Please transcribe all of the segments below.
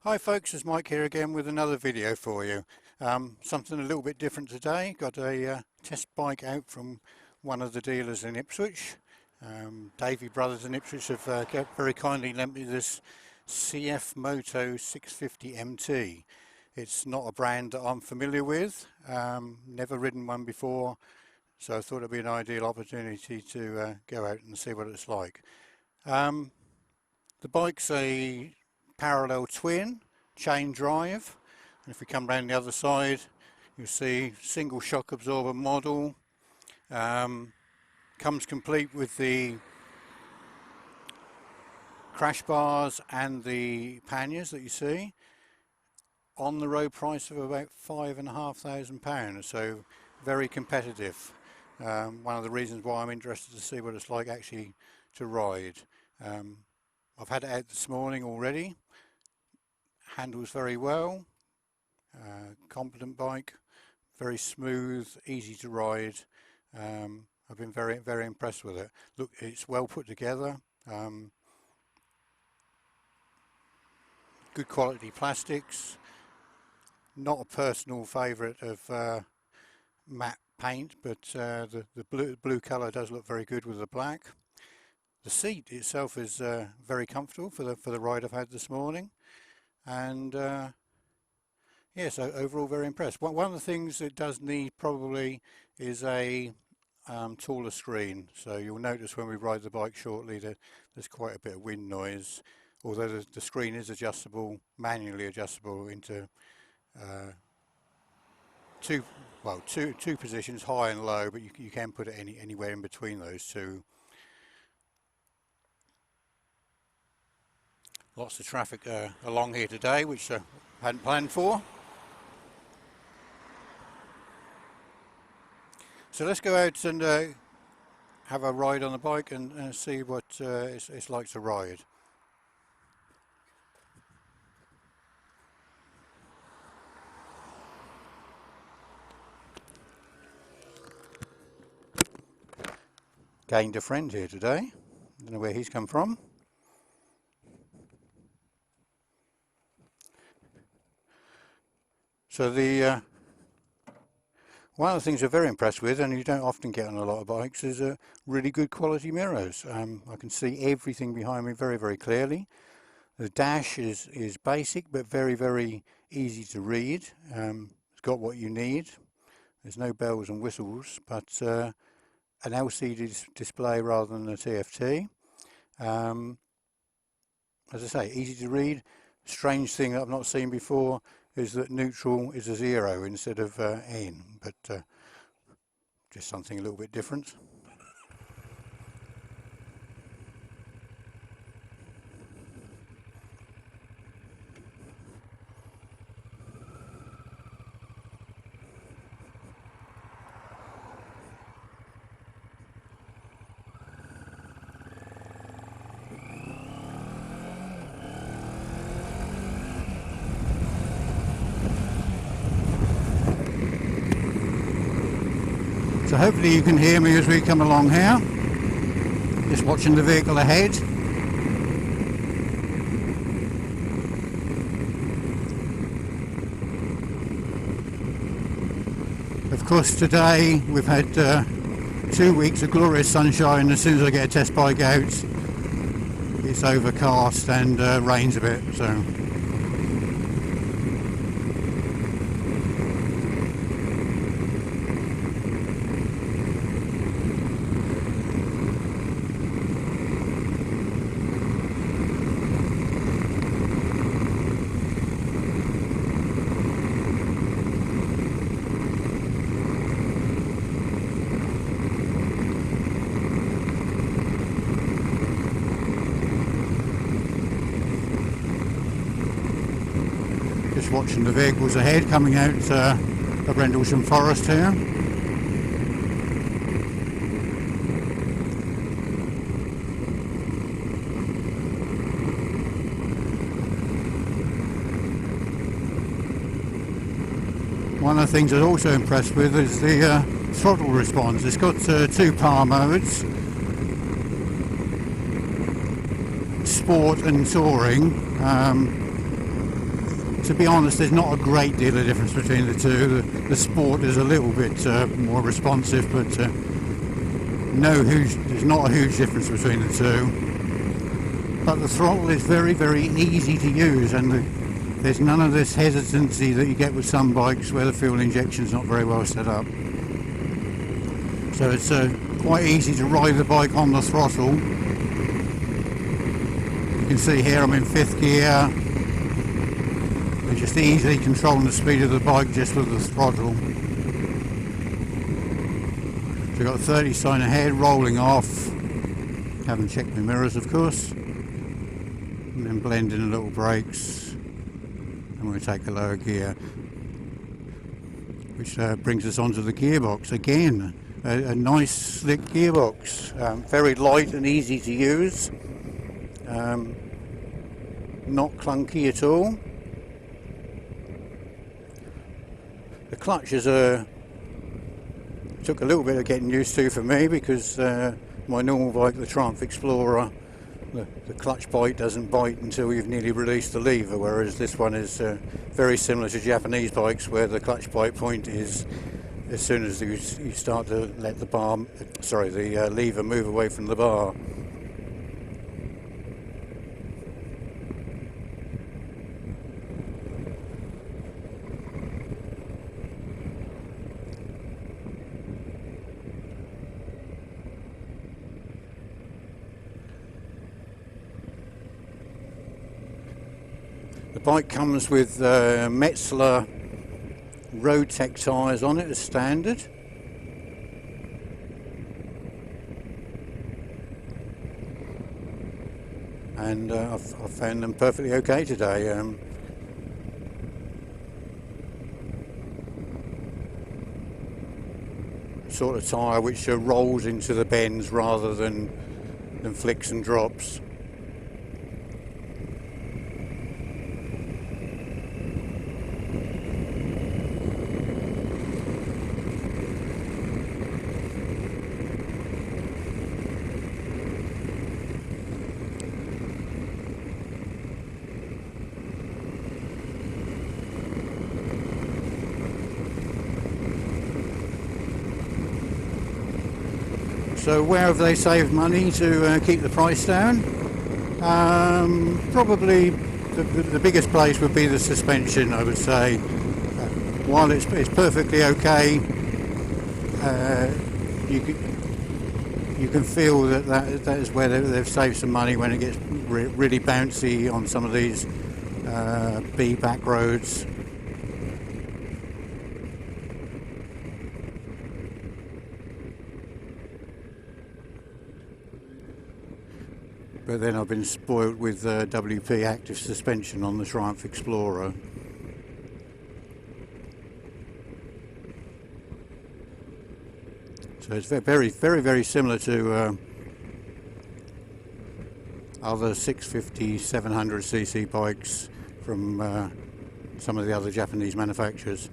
Hi folks, it's Mike here again with another video for you. Something a little bit different today. Got a test bike out from one of the dealers in Ipswich. Davey Brothers in Ipswich have very kindly lent me this CFMOTO 650MT. It's not a brand that I'm familiar with, never ridden one before, so I thought it'd be an ideal opportunity to go out and see what it's like. The bike's a parallel twin chain drive, and if we come round the other side you'll see single shock absorber model. Comes complete with the crash bars and the panniers that you see. On the road price of about £5,500, so very competitive. One of the reasons why I'm interested to see what it's like actually to ride. I've had it out this morning already. Handles very well, competent bike, very smooth, easy to ride. I've been very impressed with it. Look, it's well put together, good quality plastics. Not a personal favourite of matte paint, but the blue colour does look very good with the black. The seat itself is very comfortable for the ride I've had this morning. And yeah, so overall very impressed. One of the things it does need probably is a taller screen, so you'll notice when we ride the bike shortly that there's quite a bit of wind noise, although the screen is adjustable, manually adjustable into two positions, high and low, but you can put it anywhere in between those two. Lots of traffic along here today, which I hadn't planned for. So let's go out and have a ride on the bike and see what it's like to ride. Gained a friend here today. Don't know where he's come from. So the one of the things we're very impressed with, and you don't often get on a lot of bikes, is really good quality mirrors. I can see everything behind me very clearly. The dash is basic but very easy to read. It's got what you need. There's no bells and whistles, but an LCD display rather than a TFT. As I say, easy to read. Strange thing that I've not seen before is that neutral is a 0 instead of N, but just something a little bit different. So hopefully you can hear me as we come along here, just watching the vehicle ahead. Of course today we've had 2 weeks of glorious sunshine. As soon as I get a test bike out it's overcast and rains a bit, so just watching the vehicles ahead coming out of Rendlesham Forest here. One of the things I'm also impressed with is the throttle response. It's got 2 power modes, sport and touring. to be honest, there's not a great deal of difference between the two. The Sport is a little bit more responsive, but there's not a huge difference between the two. But the Throttle is very, very easy to use, and there's none of this hesitancy that you get with some bikes where the fuel injection's not very well set up. So it's quite easy to ride the bike on the throttle. You can see here I'm in 5th gear. We're just easily controlling the speed of the bike just with the throttle. So we've got 30 sign ahead, rolling off. Haven't checked my mirrors, of course. And then blend in a little brakes. And we'll take a lower gear. Which brings us onto the gearbox again. A nice slick gearbox, very light and easy to use, not clunky at all. The clutches took a little bit of getting used to for me, because my normal bike, the Triumph Explorer, the clutch bite doesn't bite until you've nearly released the lever, whereas this one is very similar to Japanese bikes where the clutch bite point is as soon as you start to let the lever move away from the bar. The bike comes with Metzeler Road Tech tyres on it as standard. And I've found them perfectly okay today. Sort of tyre which rolls into the bends rather than flicks and drops. So where have they saved money to keep the price down? Probably the biggest place would be the suspension, I would say. While it's perfectly okay, you can feel that is where they've saved some money when it gets really bouncy on some of these B back roads. But then I've been spoilt with WP active suspension on the Triumph Explorer. So it's very, very, very similar to other 650, 700cc bikes from some of the other Japanese manufacturers.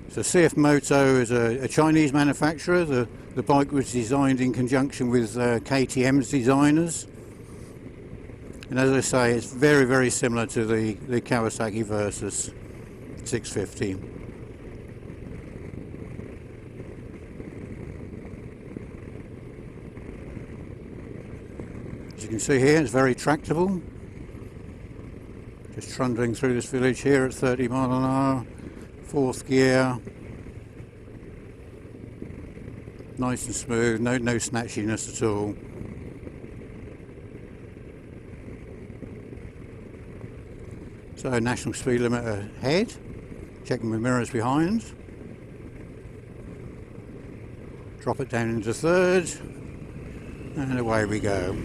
So CFMOTO is a Chinese manufacturer. The bike was designed in conjunction with KTM's designers. And as I say, it's very, very similar to the Kawasaki Versys 650. As you can see here, it's very tractable. Just trundling through this village here at 30 miles an hour. 4th gear, nice and smooth, no snatchiness at all. So national speed limit ahead, checking my mirrors behind, drop it down into 3rd, and away we go.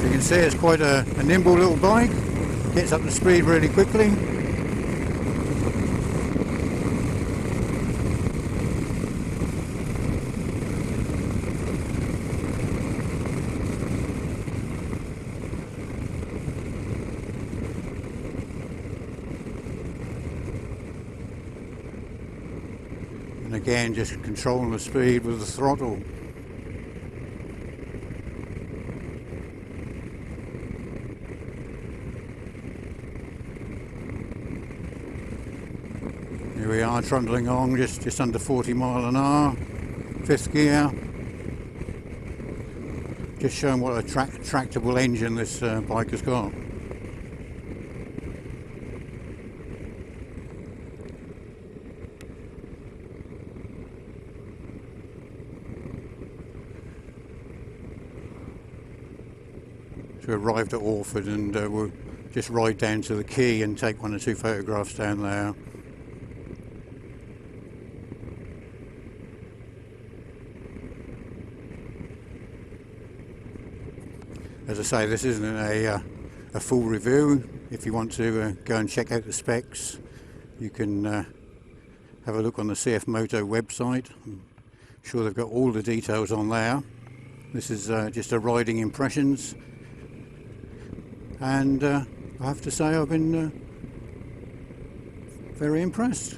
You can see it's quite a nimble little bike, gets up to speed really quickly. And again, just controlling the speed with the throttle. Here we are, trundling on just under 40 mile an hour, 5th gear. Just showing what a tractable engine this bike has got. So we arrived at Orford and we'll just ride down to the quay and take 1 or 2 photographs down there. As I say, this isn't a full review. If you want to go and check out the specs, you can have a look on the CFMOTO website. I'm sure they've got all the details on there. This is just a riding impressions, and I have to say I've been very impressed.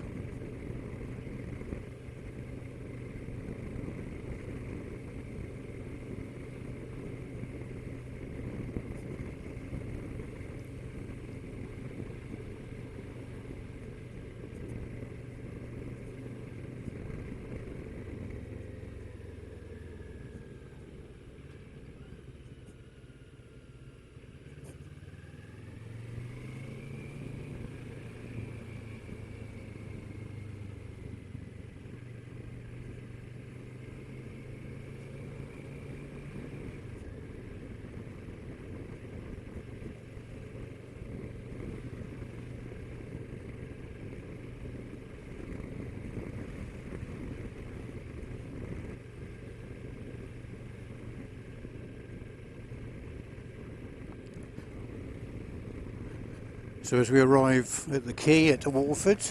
So as we arrive at the quay at Orford,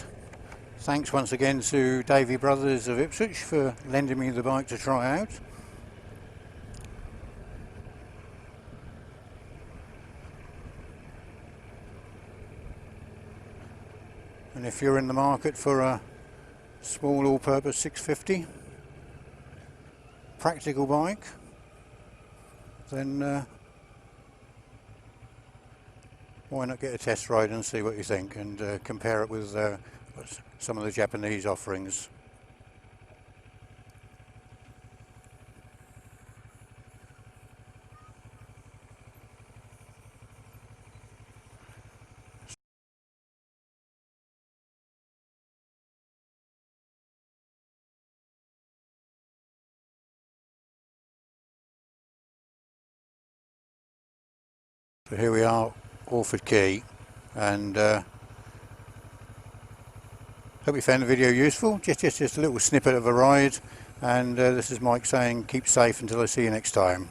thanks once again to Davey Bros of Ipswich for lending me the bike to try out. And if you're in the market for a small all-purpose 650 practical bike, then why not get a test ride and see what you think, and compare it with some of the Japanese offerings. So here we are, Orford Quay, and hope you found the video useful. Just a little snippet of a ride, and this is Mike saying keep safe until I see you next time.